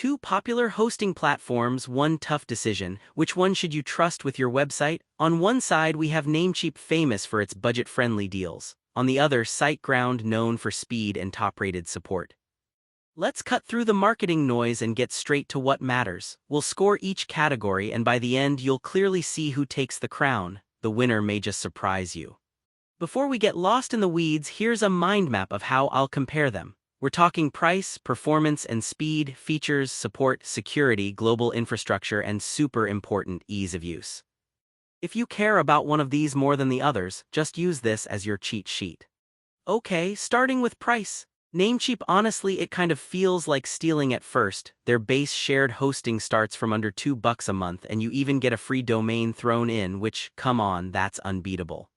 Two popular hosting platforms, one tough decision. Which one should you trust with your website? On one side, we have Namecheap, famous for its budget-friendly deals. On the other, SiteGround, known for speed and top-rated support. Let's cut through the marketing noise and get straight to what matters. We'll score each category, and by the end, you'll clearly see who takes the crown. The winner may just surprise you. Before we get lost in the weeds, here's a mind map of how I'll compare them. We're talking price, performance and speed, features, support, security, global infrastructure, and super important ease of use. If you care about one of these more than the others, just use this as your cheat sheet. Okay, starting with price. Namecheap, honestly, it kind of feels like stealing at first. Their base shared hosting starts from under $2 a month, and you even get a free domain thrown in, which, come on, that's unbeatable.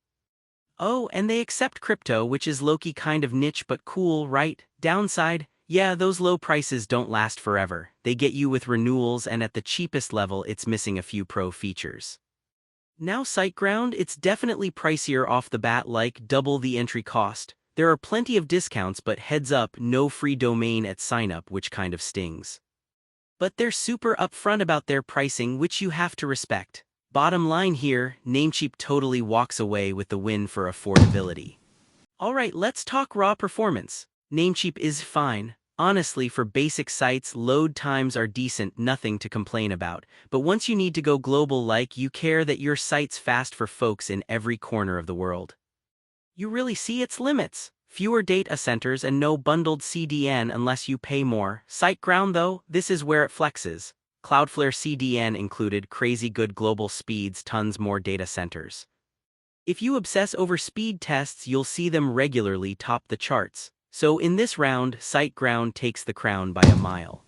Oh, and they accept crypto, which is low-key kind of niche but cool, right? Downside, yeah, those low prices don't last forever. They get you with renewals, and at the cheapest level, it's missing a few pro features. Now SiteGround, it's definitely pricier off the bat, like double the entry cost. There are plenty of discounts, but heads up, no free domain at sign-up, which kind of stings. But they're super upfront about their pricing, which you have to respect. Bottom line here, Namecheap totally walks away with the win for affordability. Alright, let's talk raw performance. Namecheap is fine. Honestly, for basic sites, load times are decent, nothing to complain about. But once you need to go global, like you care that your site's fast for folks in every corner of the world, you really see its limits. Fewer data centers and no bundled CDN unless you pay more. SiteGround though, this is where it flexes. Cloudflare CDN included, crazy good global speeds, tons more data centers. If you obsess over speed tests, you'll see them regularly top the charts. So in this round, SiteGround takes the crown by a mile.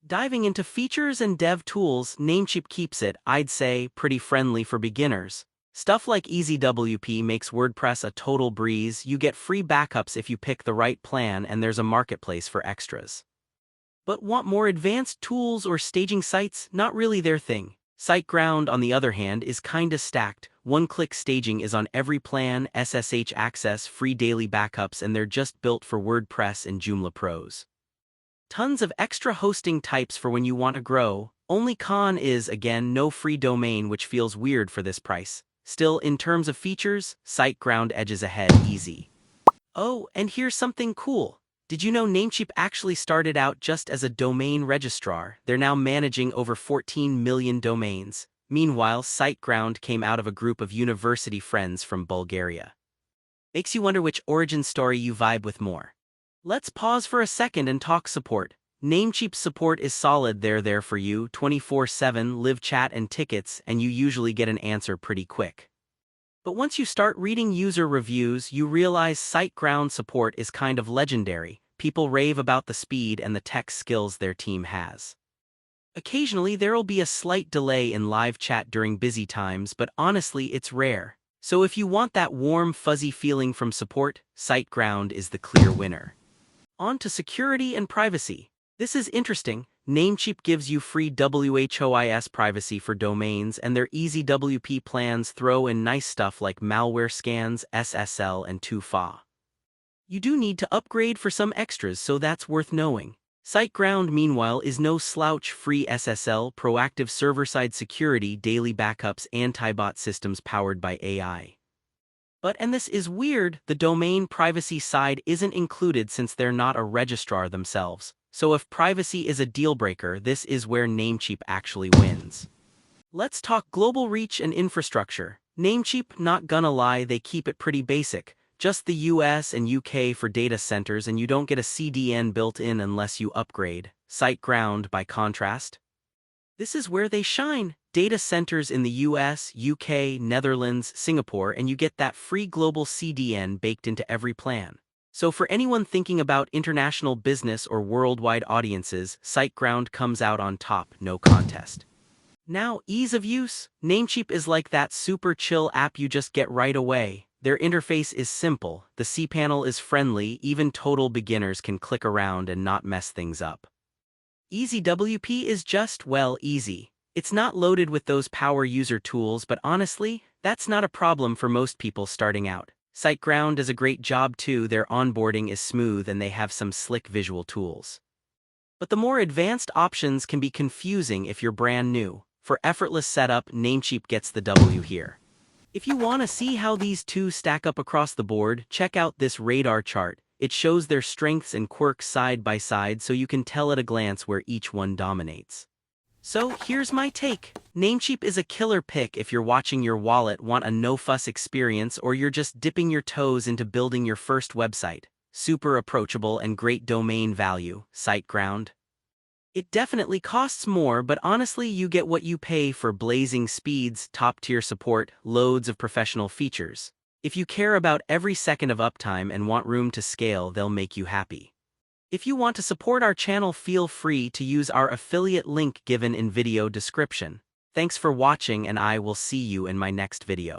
Diving into features and dev tools, Namecheap keeps it, I'd say, pretty friendly for beginners. Stuff like EasyWP makes WordPress a total breeze. You get free backups if you pick the right plan, and there's a marketplace for extras. But want more advanced tools or staging sites? Not really their thing. SiteGround, on the other hand, is kinda stacked. One-click staging is on every plan, SSH access, free daily backups, and they're just built for WordPress and Joomla pros. Tons of extra hosting types for when you want to grow. Only con is, again, no free domain, which feels weird for this price. Still, in terms of features, SiteGround edges ahead easy. Oh, and here's something cool. Did you know Namecheap actually started out just as a domain registrar? They're now managing over 14 million domains. Meanwhile, SiteGround came out of a group of university friends from Bulgaria. Makes you wonder which origin story you vibe with more. Let's pause for a second and talk support. Namecheap's support is solid. They're there for you 24/7, live chat and tickets, and you usually get an answer pretty quick. But once you start reading user reviews, you realize SiteGround support is kind of legendary. People rave about the speed and the tech skills their team has. Occasionally, there'll be a slight delay in live chat during busy times, but honestly, it's rare. So if you want that warm, fuzzy feeling from support, SiteGround is the clear winner. On to security and privacy. This is interesting. Namecheap gives you free WHOIS privacy for domains, and their EasyWP plans throw in nice stuff like malware scans, SSL, and 2FA. You do need to upgrade for some extras, so that's worth knowing. SiteGround, meanwhile, is no slouch. Free SSL, proactive server-side security, daily backups, anti-bot systems powered by AI. But, and this is weird, the domain privacy side isn't included since they're not a registrar themselves. So if privacy is a deal-breaker, this is where Namecheap actually wins. Let's talk global reach and infrastructure. Namecheap, not gonna lie, they keep it pretty basic. Just the US and UK for data centers, and you don't get a CDN built in unless you upgrade. SiteGround, by contrast, this is where they shine. Data centers in the US, UK, Netherlands, Singapore, and you get that free global CDN baked into every plan. So for anyone thinking about international business or worldwide audiences, SiteGround comes out on top, no contest. Now, ease of use. Namecheap is like that super chill app you just get right away. Their interface is simple, the cPanel is friendly, even total beginners can click around and not mess things up. EasyWP is just, well, easy. It's not loaded with those power user tools, but honestly, that's not a problem for most people starting out. SiteGround does a great job too. Their onboarding is smooth and they have some slick visual tools. But the more advanced options can be confusing if you're brand new. For effortless setup, Namecheap gets the W here. If you want to see how these two stack up across the board, check out this radar chart. It shows their strengths and quirks side by side so you can tell at a glance where each one dominates. So here's my take. Namecheap is a killer pick if you're watching your wallet, want a no-fuss experience, or you're just dipping your toes into building your first website. Super approachable and great domain value. SiteGround. It definitely costs more, but honestly you get what you pay for: blazing speeds, top-tier support, loads of professional features. If you care about every second of uptime and want room to scale, they'll make you happy. If you want to support our channel, feel free to use our affiliate link given in video description. Thanks for watching, and I will see you in my next video.